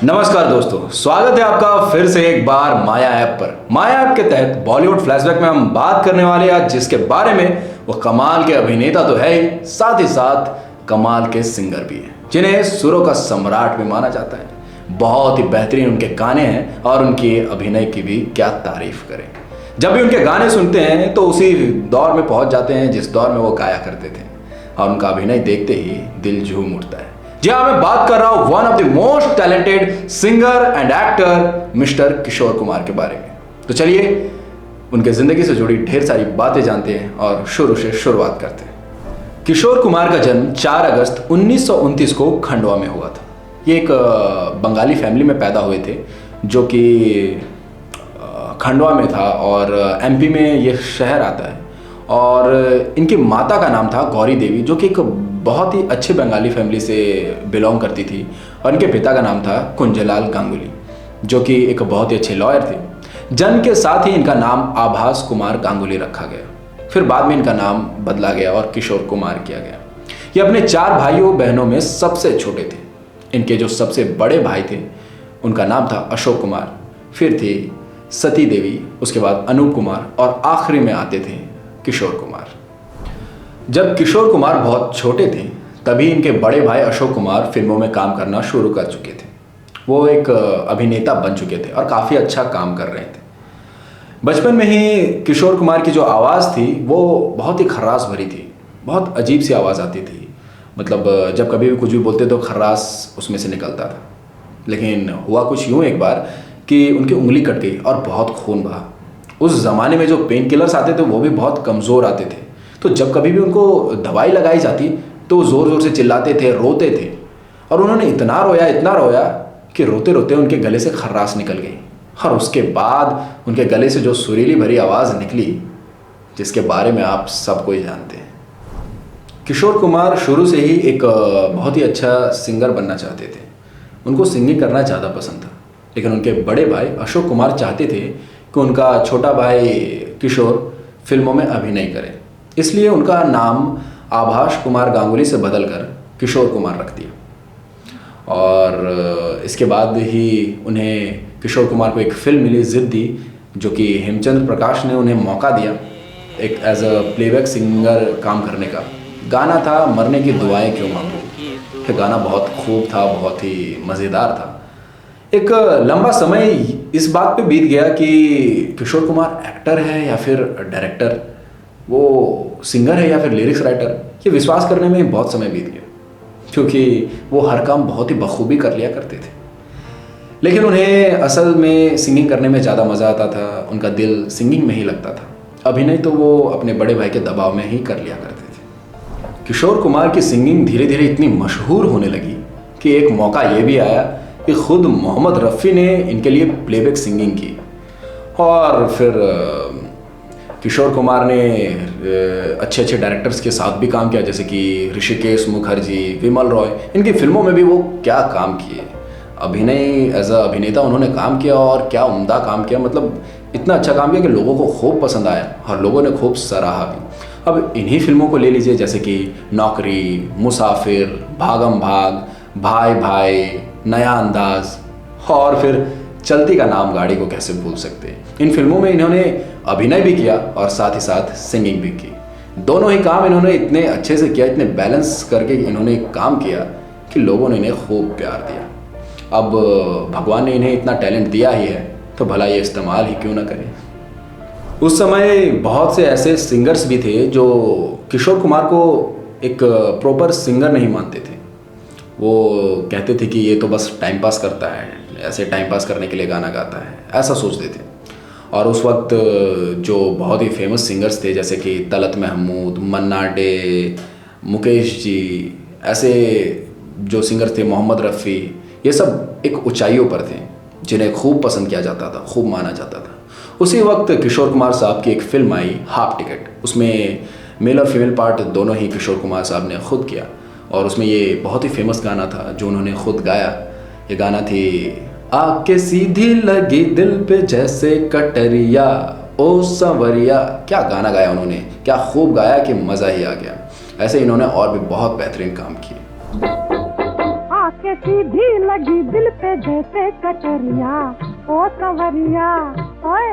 नमस्कार दोस्तों, स्वागत है आपका फिर से एक बार माया ऐप पर। माया ऐप के तहत बॉलीवुड फ्लैशबैक में हम बात करने वाले हैं आज जिसके बारे में वो कमाल के अभिनेता तो है ही, साथ ही साथ कमाल के सिंगर भी हैं, जिन्हें सुरों का सम्राट भी माना जाता है। बहुत ही बेहतरीन उनके गाने हैं और उनके अभिनय की भी क्या तारीफ करें। जब भी उनके गाने सुनते हैं तो उसी दौर में पहुंच जाते हैं जिस दौर में वो गाया करते थे, और उनका अभिनय देखते ही दिल झूम उठता है। जी हाँ, मैं बात कर रहा हूं one of the most talented singer and actor mister Kishore Kumar के बारे में। तो चलिए उनके जिंदगी से जुड़ी ढेर सारी बातें जानते हैं और शुरू से शुरुआत करते हैं। किशोर कुमार का जन्म 4 अगस्त 1929 को खंडवा में हुआ था। ये एक बंगाली फैमिली में पैदा हुए थे जो कि खंडवा में था और एमपी में ये शहर आता है। और इनकी माता का नाम था गौरी देवी, जो कि एक बहुत ही अच्छी बंगाली फैमिली से बिलोंग करती थी। और इनके पिता का नाम था कुंजलाल गांगुली, जो कि एक बहुत ही अच्छे लॉयर थे। जन्म के साथ ही इनका नाम आभास कुमार गांगुली रखा गया। फिर बाद में इनका नाम बदला गया और किशोर कुमार किया गया। ये अपने 4 भाइयों बहनों में सबसे छोटे थे। इनके जो सबसे बड़े भाई थे उनका नाम था अशोक कुमार, फिर थी सती देवी, उसके बाद अनूप कुमार और आखिरी में आते थे किशोर कुमार। जब किशोर कुमार बहुत छोटे थे तभी इनके बड़े भाई अशोक कुमार फिल्मों में काम करना शुरू कर चुके थे। वो एक अभिनेता बन चुके थे और काफ़ी अच्छा काम कर रहे थे। बचपन में ही किशोर कुमार की जो आवाज़ थी वो बहुत ही खर्रास भरी थी। बहुत अजीब सी आवाज़ आती थी, मतलब जब कभी भी कुछ भी बोलते तो खर्रास उसमें से निकलता था। लेकिन हुआ कुछ यूँ एक बार कि उनकी उंगली कट गई और बहुत खून बहा। उस ज़माने में जो पेन किलर्स आते थे वो भी बहुत कमज़ोर आते थे, तो जब कभी भी उनको दवाई लगाई जाती तो वो ज़ोर ज़ोर से चिल्लाते थे, रोते थे। और उन्होंने इतना रोया कि रोते रोते उनके गले से खर्रास निकल गई। और उसके बाद उनके गले से जो सुरीली भरी आवाज़ निकली, जिसके बारे में आप सब कोई जानते हैं। किशोर कुमार शुरू से ही एक बहुत ही अच्छा सिंगर बनना चाहते थे। उनको सिंगिंग करना ज़्यादा पसंद था, लेकिन उनके बड़े भाई अशोक कुमार चाहते थे कि उनका छोटा भाई किशोर फिल्मों में अभिनय करे। इसलिए उनका नाम आभास कुमार गांगुली से बदलकर किशोर कुमार रख दिया। और इसके बाद ही उन्हें किशोर कुमार को एक फिल्म मिली जिद्दी, जो कि हेमचंद्र प्रकाश ने उन्हें मौका दिया एक एज अ प्लेबैक सिंगर काम करने का। गाना था मरने की दुआएं क्यों मांगूं। ये गाना बहुत खूब था, बहुत ही मज़ेदार था। एक लंबा समय इस बात पे बीत गया कि किशोर कुमार एक्टर है या फिर डायरेक्टर, वो सिंगर है या फिर लिरिक्स राइटर, ये विश्वास करने में बहुत समय बीत गया, क्योंकि वो हर काम बहुत ही बखूबी कर लिया करते थे। लेकिन उन्हें असल में सिंगिंग करने में ज़्यादा मज़ा आता था। उनका दिल सिंगिंग में ही लगता था। अभिनय तो वो अपने बड़े भाई के दबाव में ही कर लिया करते थे। किशोर कुमार की सिंगिंग धीरे धीरे इतनी मशहूर होने लगी कि एक मौका ये भी आया कि खुद मोहम्मद रफ़ी ने इनके लिए प्लेबैक सिंगिंग की। और फिर किशोर कुमार ने अच्छे अच्छे डायरेक्टर्स के साथ भी काम किया, जैसे कि ऋषिकेश मुखर्जी, विमल रॉय। इनकी फिल्मों में भी वो क्या काम किए। अभिनय एज अ अभिनेता उन्होंने काम किया और क्या उम्दा काम किया। मतलब इतना अच्छा काम किया कि लोगों को खूब पसंद आया और लोगों ने खूब सराहा भी। अब इन्हीं फिल्मों को ले लीजिए, जैसे कि नौकरी, मुसाफिर, भागम भाग, भाई भाई, नया अंदाज, और फिर चलती का नाम गाड़ी को कैसे भूल सकते हैं। इन फिल्मों में इन्होंने अभिनय भी किया और साथ ही साथ सिंगिंग भी की। दोनों ही काम इन्होंने इतने अच्छे से किया, इतने बैलेंस करके इन्होंने काम किया कि लोगों ने इन्हें खूब प्यार दिया। अब भगवान ने इन्हें इतना टैलेंट दिया ही है तो भला ये इस्तेमाल ही क्यों ना करें। उस समय बहुत से ऐसे सिंगर्स भी थे जो किशोर कुमार को एक प्रॉपर सिंगर नहीं मानते थे। वो कहते थे कि ये तो बस टाइम पास करता है, ऐसे टाइम पास करने के लिए गाना गाता है, ऐसा सोचते थे। और उस वक्त जो बहुत ही फेमस सिंगर्स थे, जैसे कि तलत महमूद, मन्ना डे, मुकेश जी, ऐसे जो सिंगर थे, मोहम्मद रफ़ी, ये सब एक ऊंचाइयों पर थे जिन्हें खूब पसंद किया जाता था, खूब माना जाता था। उसी वक्त किशोर कुमार साहब की एक फिल्म आई हाफ टिकट। उसमें मेल और फीमेल पार्ट दोनों ही किशोर कुमार साहब ने खुद किया। और उसमें ये बहुत ही फेमस गाना था जो उन्होंने खुद गाया। ये गाना थी आके सीधी लगी दिल पे जैसे कटरिया ओ संवरिया। क्या गाना गाया उन्होंने, क्या खूब गाया कि मज़ा ही आ गया। ऐसे इन्होंने और भी बहुत बेहतरीन काम किए। आके सीधी लगी दिल पे जैसे कटरिया, ओ सवरिया ओए,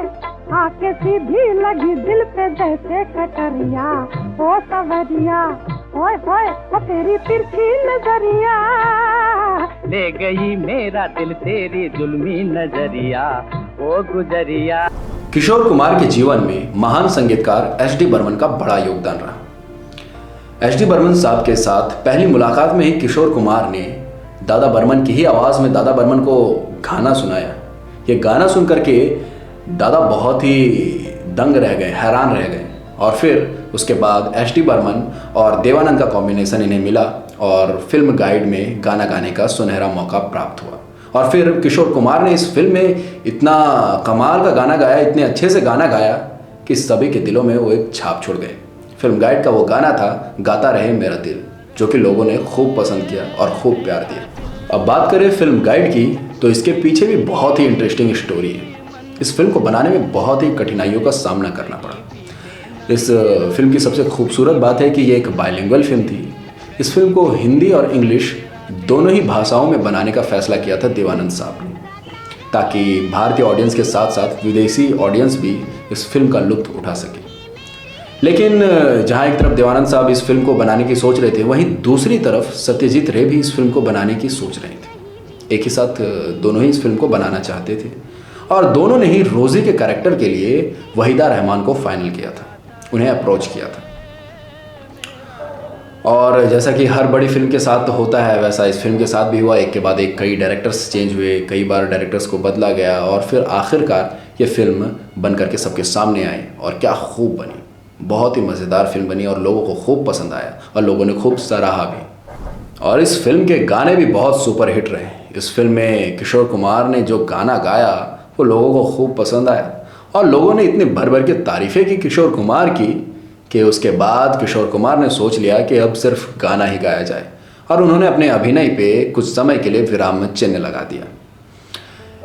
आके सीधी लगी दिल पे जैसे कटरिया, ओ सवरिया ओए ओए, ओ तेरी तिरछी नजरिया ले गई मेरा दिल तेरी जुल्मी नजरिया, ओ गुजरिया। किशोर कुमार के जीवन में महान संगीतकार एच डी बर्मन का बड़ा योगदान रहा। एच डी बर्मन साहब के साथ पहली मुलाकात में ही किशोर कुमार ने दादा बर्मन की ही आवाज़ में दादा बर्मन को गाना सुनाया। ये गाना सुन करके दादा बहुत ही दंग रह गए, हैरान रह गए। और फिर उसके बाद एच डी बर्मन और देवानंद का कॉम्बिनेशन इन्हें मिला और फिल्म गाइड में गाना गाने का सुनहरा मौका प्राप्त हुआ। और फिर किशोर कुमार ने इस फिल्म में इतना कमाल का गाना गाया, इतने अच्छे से गाना गाया कि सभी के दिलों में वो एक छाप छोड़ गए। फिल्म गाइड का वो गाना था गाता रहे मेरा दिल, जो कि लोगों ने खूब पसंद किया और खूब प्यार दिया। अब बात करें फिल्म गाइड की, तो इसके पीछे भी बहुत ही इंटरेस्टिंग स्टोरी है। इस फिल्म को बनाने में बहुत ही कठिनाइयों का सामना करना पड़ा। इस फिल्म की सबसे खूबसूरत बात है कि ये एक बाइलिंगुअल फिल्म थी। इस फिल्म को हिंदी और इंग्लिश दोनों ही भाषाओं में बनाने का फैसला किया था देवानंद साहब ने, ताकि भारतीय ऑडियंस के साथ साथ विदेशी ऑडियंस भी इस फिल्म का लुत्फ उठा सके। लेकिन जहां एक तरफ देवानंद साहब इस फिल्म को बनाने की सोच रहे थे, वहीं दूसरी तरफ सत्यजीत रे भी इस फिल्म को बनाने की सोच रहे थे। एक ही साथ दोनों ही इस फिल्म को बनाना चाहते थे और दोनों ने ही रोज़ी के कैरेक्टर के लिए वहीदा रहमान को फाइनल किया था, उन्हें अप्रोच किया था। और जैसा कि हर बड़ी फिल्म के साथ होता है, वैसा इस फिल्म के साथ भी हुआ। एक के बाद एक कई डायरेक्टर्स चेंज हुए, कई बार डायरेक्टर्स को बदला गया और फिर आखिरकार ये फिल्म बन करके सबके सामने आई और क्या खूब बनी। बहुत ही मज़ेदार फिल्म बनी और लोगों को खूब पसंद आया और लोगों ने खूब सराहा भी। और इस फिल्म के गाने भी बहुत सुपर हिट रहे। इस फिल्म में किशोर कुमार ने जो गाना गाया वो लोगों को खूब पसंद आया और लोगों ने इतनी भर भर के तारीफ़ें की किशोर कुमार की कि उसके बाद किशोर कुमार ने सोच लिया कि अब सिर्फ गाना ही गाया जाए और उन्होंने अपने अभिनय पे कुछ समय के लिए विराम चिन्ह लगा दिया।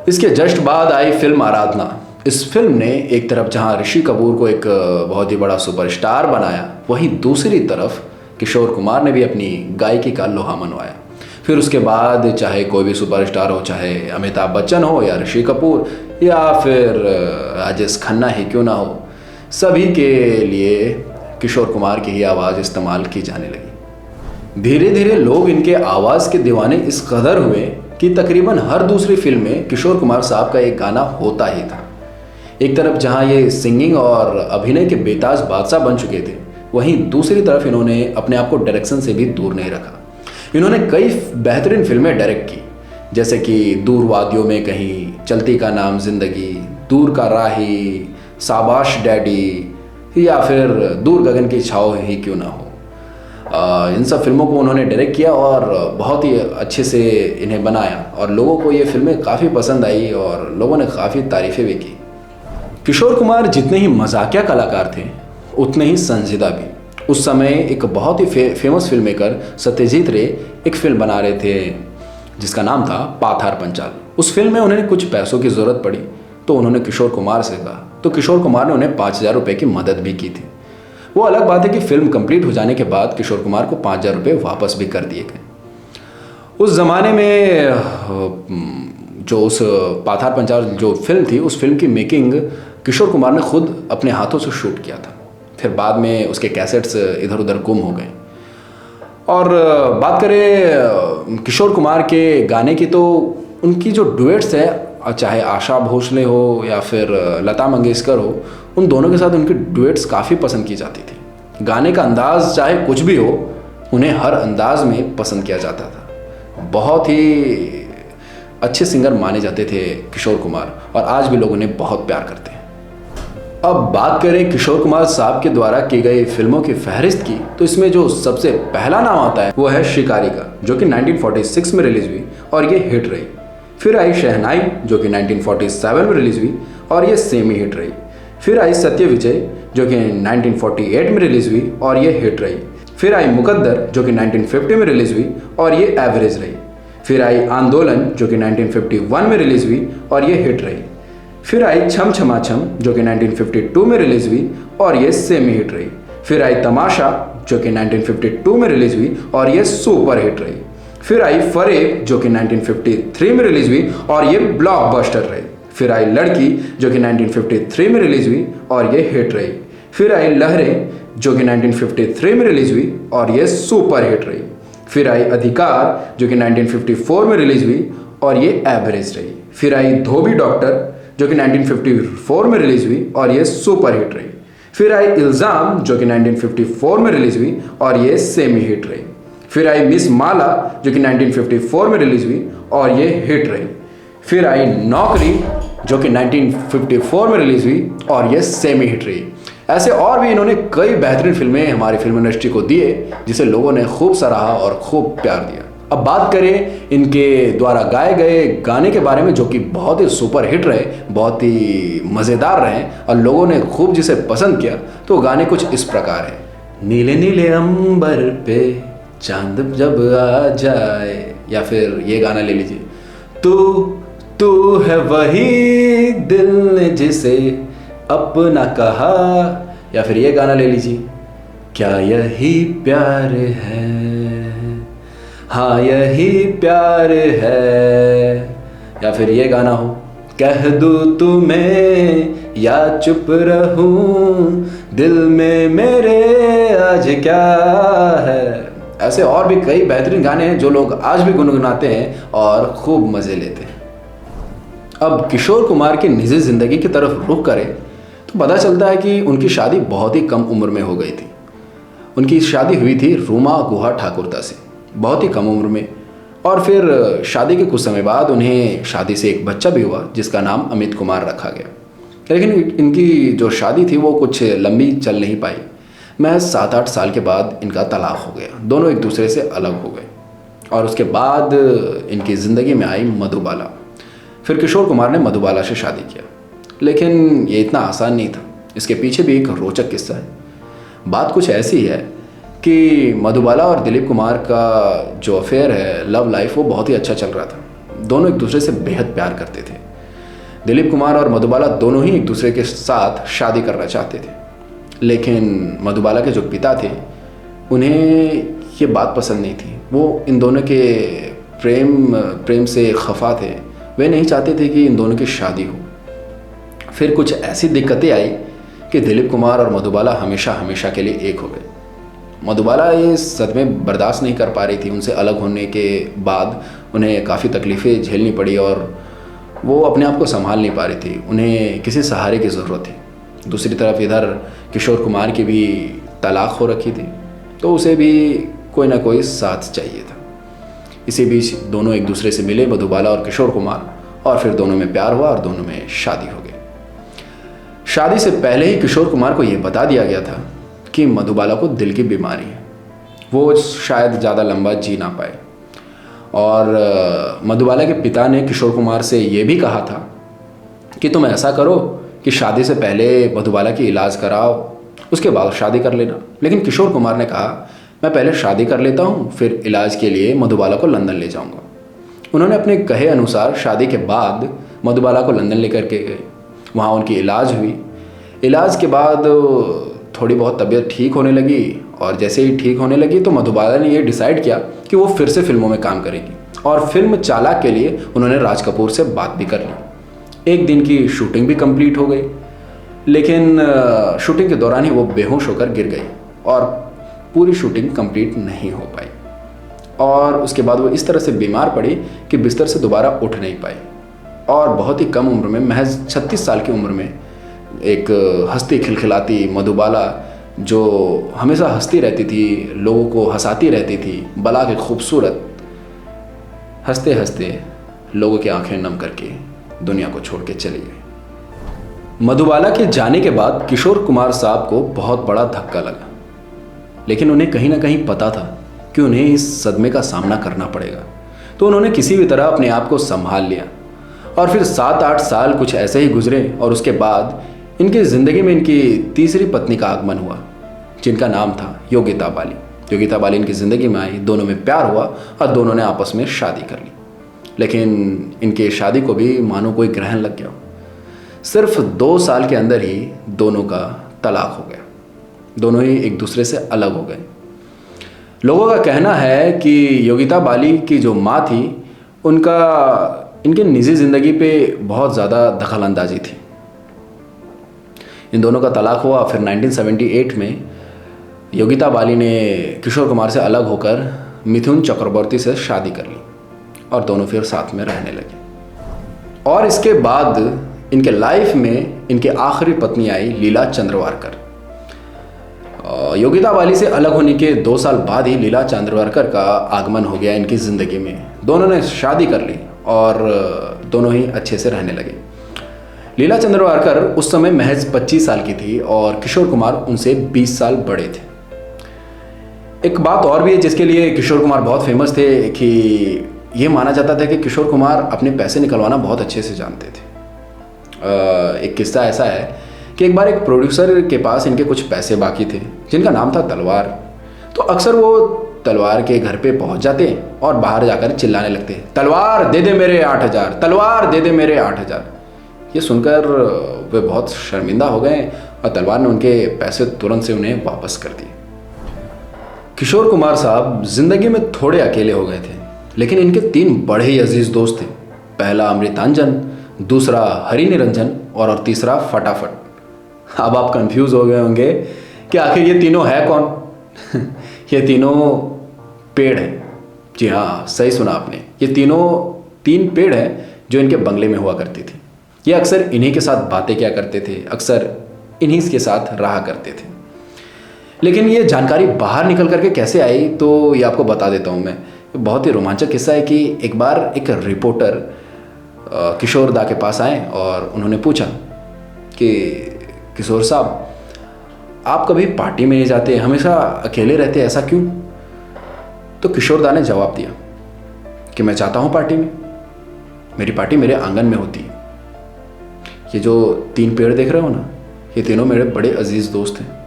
इसके जस्ट बाद आई फिल्म आराधना। इस फिल्म ने एक तरफ जहां ऋषि कपूर को एक बहुत ही बड़ा सुपरस्टार बनाया, वहीं दूसरी तरफ किशोर कुमार ने भी अपनी गायकी का लोहा मनवाया। फिर उसके बाद चाहे कोई भी सुपरस्टार हो, चाहे अमिताभ बच्चन हो या ऋषि कपूर या फिर राजेश खन्ना ही क्यों ना हो, सभी के लिए किशोर कुमार की ही आवाज़ इस्तेमाल की जाने लगी। धीरे धीरे लोग इनके आवाज़ के दीवाने इस कदर हुए कि तकरीबन हर दूसरी फिल्म में किशोर कुमार साहब का एक गाना होता ही था। एक तरफ जहां ये सिंगिंग और अभिनय के बेताज बादशाह बन चुके थे, वहीं दूसरी तरफ इन्होंने अपने आप को डायरेक्शन से भी दूर नहीं रखा। इन्होंने कई बेहतरीन फिल्में डायरेक्ट की, जैसे कि दूर वादियों में कहीं, चलती का नाम जिंदगी, दूर का राही, शाबाश डैडी या फिर दूर गगन की छाओ ही क्यों ना हो। इन सब फिल्मों को उन्होंने डायरेक्ट किया और बहुत ही अच्छे से इन्हें बनाया और लोगों को ये फिल्में काफ़ी पसंद आई और लोगों ने काफ़ी तारीफ़ें भी की। किशोर कुमार जितने ही मजाकिया कलाकार थे, उतने ही संजीदा भी। उस समय एक बहुत ही फेमस फिल्म मेकर सत्यजीत रे एक फिल्म बना रहे थे जिसका नाम था पाथार पंचाल। उस फिल्म में उन्हें कुछ पैसों की ज़रूरत पड़ी तो उन्होंने किशोर कुमार से कहा, तो किशोर कुमार ने उन्हें 5,000 रुपये की मदद भी की थी। वो अलग बात है कि फिल्म कंप्लीट हो जाने के बाद किशोर कुमार को 5,000 रुपये वापस भी कर दिए गए। उस ज़माने में जो उस पाथार पंचाल जो फिल्म थी, उस फिल्म की मेकिंग किशोर कुमार ने खुद अपने हाथों से शूट किया था। फिर बाद में उसके कैसेट्स इधर उधर गुम हो गए। और बात करें किशोर कुमार के गाने की, तो उनकी जो डुएट्स है, चाहे आशा भोसले हो या फिर लता मंगेशकर हो, उन दोनों के साथ उनकी डुएट्स काफ़ी पसंद की जाती थी। गाने का अंदाज़ चाहे कुछ भी हो, उन्हें हर अंदाज में पसंद किया जाता था। बहुत ही अच्छे सिंगर माने जाते थे किशोर कुमार और आज भी लोग उन्हें बहुत प्यार करते हैं। अब बात करें किशोर कुमार साहब के द्वारा की गई फिल्मों की फहरिस्त की, तो इसमें जो सबसे पहला नाम आता है वो है शिकारी का, जो कि 1946 में रिलीज हुई और ये हिट रही। फिर आई शहनाई, जो कि 1947 में रिलीज हुई और ये सेमी हिट रही। फिर आई सत्य विजय, जो कि 1948 में रिलीज हुई और ये हिट रही। फिर आई मुकद्दर, जो कि 1950 में रिलीज हुई और ये एवरेज रही। फिर आई आंदोलन, जो कि 1951 में रिलीज हुई और ये हिट रही। फिर आई छम छमा छम, जो कि 1952 में रिलीज हुई और ये सेमी हिट रही। फिर आई तमाशा, जो कि 1952 में रिलीज हुई और ये सुपर हिट रही। फिर आई फरेब जो कि 1953 में रिलीज हुई और ये ब्लॉकबस्टर रही। फिर आई लड़की जो कि 1953 में रिलीज हुई और ये हिट रही। फिर आई लहरें जो कि 1953 में रिलीज हुई और ये सुपर हिट रही। फिर आई अधिकार जो कि 1954 में रिलीज हुई और ये एवरेज रही। फिर आई धोबी डॉक्टर जो कि 1954 में रिलीज हुई और ये सुपर हिट रही। फिर आई इल्ज़ाम जो कि 1954 में रिलीज हुई और ये सेमी हिट रही। फिर आई मिस माला जो कि 1954 में रिलीज हुई और ये हिट रही। फिर आई नौकरी जो कि 1954 में रिलीज हुई और ये सेमी हिट रही। ऐसे और भी इन्होंने कई बेहतरीन फिल्में हमारी फिल्म इंडस्ट्री को दिए जिसे लोगों ने खूब सराहा और खूब प्यार दिया। अब बात करें इनके द्वारा गाए गए गाने के बारे में जो कि बहुत ही सुपर हिट रहे, बहुत ही मज़ेदार रहे और लोगों ने खूब जिसे पसंद किया, तो गाने कुछ इस प्रकार है। नीले नीले अंबर पे चांद जब आ जाए, या फिर ये गाना ले लीजिए, तू है वही दिल ने जिसे अपना कहा, या फिर ये गाना ले लीजिए, क्या यही प्यार है, हाँ यही प्यार है, या फिर ये गाना हो, कह दूँ तुम्हें या चुप रहूं, दिल में मेरे आज क्या है। ऐसे और भी कई बेहतरीन गाने हैं जो लोग आज भी गुनगुनाते हैं और खूब मज़े लेते हैं। अब किशोर कुमार की निजी ज़िंदगी की तरफ रुख करें तो पता चलता है कि उनकी शादी बहुत ही कम उम्र में हो गई थी। उनकी शादी हुई थी रूमा गुहा ठाकुरता से, बहुत ही कम उम्र में, और फिर शादी के कुछ समय बाद उन्हें शादी से एक बच्चा भी हुआ जिसका नाम अमित कुमार रखा गया। लेकिन इनकी जो शादी थी वो कुछ लंबी चल नहीं पाई। महज 7-8 साल के बाद इनका तलाक हो गया, दोनों एक दूसरे से अलग हो गए। और उसके बाद इनकी ज़िंदगी में आई मधुबाला। फिर किशोर कुमार ने मधुबाला से शादी किया, लेकिन ये इतना आसान नहीं था। इसके पीछे भी एक रोचक किस्सा है। बात कुछ ऐसी है कि मधुबाला और दिलीप कुमार का जो अफेयर है, लव लाइफ, वो बहुत ही अच्छा चल रहा था। दोनों एक दूसरे से बेहद प्यार करते थे। दिलीप कुमार और मधुबाला दोनों ही एक दूसरे के साथ शादी करना चाहते थे, लेकिन मधुबाला के जो पिता थे उन्हें ये बात पसंद नहीं थी। वो इन दोनों के प्रेम से खफा थे। वे नहीं चाहते थे कि इन दोनों की शादी हो। फिर कुछ ऐसी दिक्कतें आई कि दिलीप कुमार और मधुबाला हमेशा के लिए एक हो गए। मधुबाला ये सदमे बर्दाश्त नहीं कर पा रही थी। उनसे अलग होने के बाद उन्हें काफ़ी तकलीफ़ें झेलनी पड़ी और वो अपने आप को संभाल नहीं पा रही थी। उन्हें किसी सहारे की ज़रूरत थी। दूसरी तरफ इधर किशोर कुमार की भी तलाक हो रखी थी, तो उसे भी कोई ना कोई साथ चाहिए था। इसी बीच दोनों एक दूसरे से मिले, मधुबाला और किशोर कुमार, और फिर दोनों में प्यार हुआ और दोनों में शादी हो गई। शादी से पहले ही किशोर कुमार को ये बता दिया गया था कि मधुबाला को दिल की बीमारी है, वो शायद ज़्यादा लंबा जी ना पाए। और मधुबाला के पिता ने किशोर कुमार से ये भी कहा था कि तुम ऐसा करो कि शादी से पहले मधुबाला की इलाज कराओ, उसके बाद शादी कर लेना। लेकिन किशोर कुमार ने कहा, मैं पहले शादी कर लेता हूँ, फिर इलाज के लिए मधुबाला को लंदन ले जाऊँगा। उन्होंने अपने कहे अनुसार शादी के बाद मधुबाला को लंदन लेकर के गए। वहाँ उनकी इलाज हुई। इलाज के बाद थोड़ी बहुत तबीयत ठीक होने लगी, और जैसे ही ठीक होने लगी तो मधुबाला ने ये डिसाइड किया कि वो फिर से फिल्मों में काम करेगी। और फिल्म चालाक के लिए उन्होंने राज कपूर से बात भी कर ली। एक दिन की शूटिंग भी कंप्लीट हो गई, लेकिन शूटिंग के दौरान ही वो बेहोश होकर गिर गई और पूरी शूटिंग कंप्लीट नहीं हो पाई। और उसके बाद वो इस तरह से बीमार पड़ी कि बिस्तर से दोबारा उठ नहीं पाई। और बहुत ही कम उम्र में, महज 36 साल की उम्र में, एक हंसती खिलखिलाती मधुबाला जो हमेशा हंसती रहती थी, लोगों को हंसाती रहती थी, बला के खूबसूरत, हंसते हंसते लोगों की आंखें नम करके दुनिया को छोड़ के चली गई। मधुबाला के जाने के बाद किशोर कुमार साहब को बहुत बड़ा धक्का लगा, लेकिन उन्हें कहीं ना कहीं पता था कि उन्हें इस सदमे का सामना करना पड़ेगा। तो उन्होंने किसी भी तरह अपने आप को संभाल लिया। और फिर 7-8 साल कुछ ऐसे ही गुजरे, और उसके बाद इनकी ज़िंदगी में इनकी तीसरी पत्नी का आगमन हुआ, जिनका नाम था योगिता बाली। योगिता बाली इनकी ज़िंदगी में आई, दोनों में प्यार हुआ और दोनों ने आपस में शादी कर ली। लेकिन इनके शादी को भी मानो कोई ग्रहण लग गया। सिर्फ 2 साल के अंदर ही दोनों का तलाक हो गया, दोनों ही एक दूसरे से अलग हो गए। लोगों का कहना है कि योगिता बाली की जो माँ थी उनका इनके निजी ज़िंदगी पे बहुत ज़्यादा दखल अंदाजी थी। इन दोनों का तलाक हुआ। फिर 1978 में योगिता बाली ने किशोर कुमार से अलग होकर मिथुन चक्रवर्ती से शादी कर ली और दोनों फिर साथ में रहने लगे। और इसके बाद इनके लाइफ में इनके आखिरी पत्नी आई लीला चंद्रवारकर। योगिता बाली से अलग होने के 2 साल बाद ही लीला चंद्रवारकर का आगमन हो गया इनकी ज़िंदगी में। दोनों ने शादी कर ली और दोनों ही अच्छे से रहने लगे। लीला चंद्रवारकर उस समय महज 25 साल की थी और किशोर कुमार उनसे 20 साल बड़े थे। एक बात और भी है जिसके लिए किशोर कुमार बहुत फेमस थे कि ये माना जाता था कि किशोर कुमार अपने पैसे निकलवाना बहुत अच्छे से जानते थे। एक किस्सा ऐसा है कि एक बार एक प्रोड्यूसर के पास इनके कुछ पैसे बाकी थे जिनका नाम था तलवार। तो अक्सर वो तलवार के घर पे पहुंच जाते और बाहर जाकर चिल्लाने लगते, तलवार दे दे मेरे 8,000, तलवार दे दे मेरे 8,000। ये सुनकर वे बहुत शर्मिंदा हो गए और तलवार ने उनके पैसे तुरंत से उन्हें वापस कर दिए। किशोर कुमार साहब जिंदगी में थोड़े अकेले हो गए थे, लेकिन इनके 3 बड़े ही अजीज दोस्त थे। पहला अमृतांजन, दूसरा हरि निरंजन और तीसरा फटाफट। अब आप कंफ्यूज हो गए होंगे कि आखिर ये तीनों है कौन? ये तीनों पेड़ हैं। जी हाँ, सही सुना आपने। ये तीनों 3 पेड़ हैं जो इनके बंगले में हुआ करती थी। ये अक्सर इन्हीं के साथ बातें किया करते थे, अक्सर इन्हीं के साथ रहा करते थे। लेकिन ये जानकारी बाहर निकल करके कैसे आई तो ये आपको बता देता हूँ मैं। बहुत ही रोमांचक किस्सा है कि एक बार एक रिपोर्टर किशोर दा के पास आए और उन्होंने पूछा कि किशोर साहब, आप कभी पार्टी में नहीं जाते, हमेशा अकेले रहते, ऐसा क्यों? तो किशोर दा ने जवाब दिया कि मैं चाहता हूँ पार्टी में, मेरी पार्टी मेरे आंगन में होती है। ये जो 3 पेड़ देख रहे हो ना, ये तीनों मेरे बड़े अजीज़ दोस्त हैं।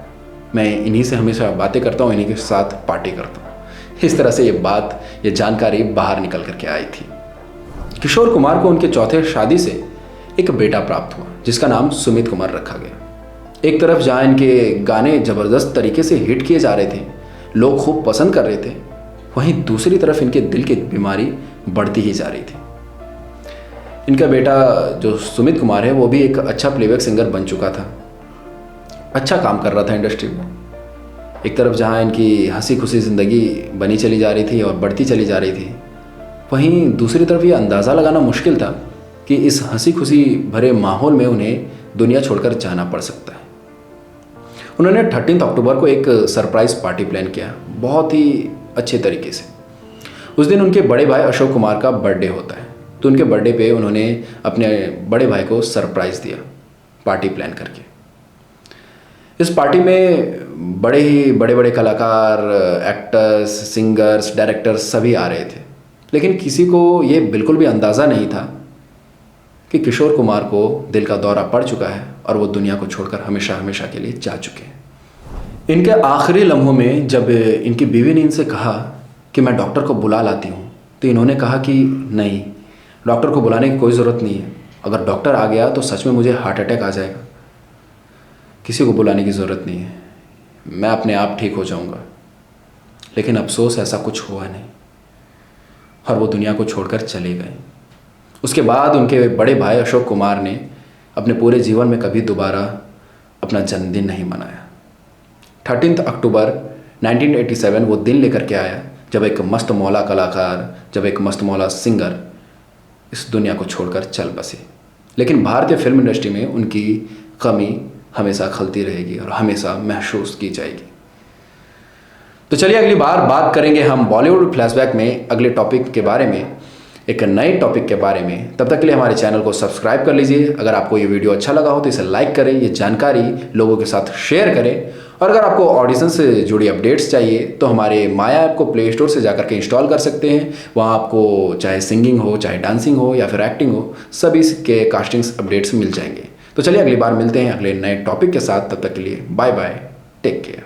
मैं इन्हीं से हमेशा बातें करता हूँ, इन्हीं के साथ पार्टी करता हूँ। इस तरह से ये जानकारी बाहर निकल करके आई थी। किशोर कुमार को उनके चौथे शादी से एक बेटा प्राप्त हुआ जिसका नाम सुमित कुमार रखा गया। एक तरफ जहाँ इनके गाने ज़बरदस्त तरीके से हिट किए जा रहे थे, लोग खूब पसंद कर रहे थे, वहीं दूसरी तरफ इनके दिल की बीमारी बढ़ती ही जा रही थी। इनका बेटा जो सुमित कुमार है वो भी एक अच्छा प्लेबैक सिंगर बन चुका था, अच्छा काम कर रहा था इंडस्ट्री में। एक तरफ जहाँ इनकी हंसी खुशी ज़िंदगी बनी चली जा रही थी और बढ़ती चली जा रही थी, वहीं दूसरी तरफ ये अंदाज़ा लगाना मुश्किल था कि इस हंसी खुशी भरे माहौल में उन्हें दुनिया छोड़कर जाना पड़ सकता है। उन्होंने 13 अक्टूबर को एक सरप्राइज़ पार्टी प्लान किया, बहुत ही अच्छे तरीके से। उस दिन उनके बड़े भाई अशोक कुमार का बर्थडे होता है, तो उनके बर्थडे पे उन्होंने अपने बड़े भाई को सरप्राइज़ दिया पार्टी प्लान करके। इस पार्टी में बड़े बड़े कलाकार, एक्टर्स, सिंगर्स, डायरेक्टर्स सभी आ रहे थे, लेकिन किसी को ये बिल्कुल भी अंदाज़ा नहीं था कि किशोर कुमार को दिल का दौरा पड़ चुका है और वो दुनिया को छोड़कर हमेशा हमेशा के लिए जा चुके हैं। इनके आखिरी लम्हों में जब इनकी बीवी ने इनसे कहा कि मैं डॉक्टर को बुला लाती हूँ, तो इन्होंने कहा कि नहीं, डॉक्टर को बुलाने की कोई ज़रूरत नहीं है। अगर डॉक्टर आ गया तो सच में मुझे हार्ट अटैक आ जाएगा। किसी को बुलाने की ज़रूरत नहीं है, मैं अपने आप ठीक हो जाऊँगा। लेकिन अफसोस ऐसा कुछ हुआ नहीं और वो दुनिया को छोड़कर चले गए। उसके बाद उनके बड़े भाई अशोक कुमार ने अपने पूरे जीवन में कभी दोबारा अपना जन्मदिन नहीं मनाया। 13 अक्टूबर 1987 वो दिन लेकर के आया जब एक मस्त मौला कलाकार, जब एक मस्त मौला सिंगर इस दुनिया को छोड़कर चल बसे। लेकिन भारतीय फिल्म इंडस्ट्री में उनकी कमी हमेशा खलती रहेगी और हमेशा महसूस की जाएगी। तो चलिए अगली बार बात करेंगे हम बॉलीवुड फ्लैशबैक में अगले टॉपिक के बारे में, एक नए टॉपिक के बारे में। तब तक के लिए हमारे चैनल को सब्सक्राइब कर लीजिए। अगर आपको ये वीडियो अच्छा लगा हो तो इसे लाइक करें, ये जानकारी लोगों के साथ शेयर करें। और अगर आपको ऑडिशन से जुड़ी अपडेट्स चाहिए तो हमारे माया ऐप को प्ले स्टोर से जाकर के इंस्टॉल कर सकते हैं। वहाँ आपको चाहे सिंगिंग हो, चाहे डांसिंग हो या फिर एक्टिंग हो, सभी के कास्टिंग्स अपडेट्स मिल जाएंगे। तो चलिए अगली बार मिलते हैं अगले नए टॉपिक के साथ। तब तक के लिए बाय बाय, टेक केयर।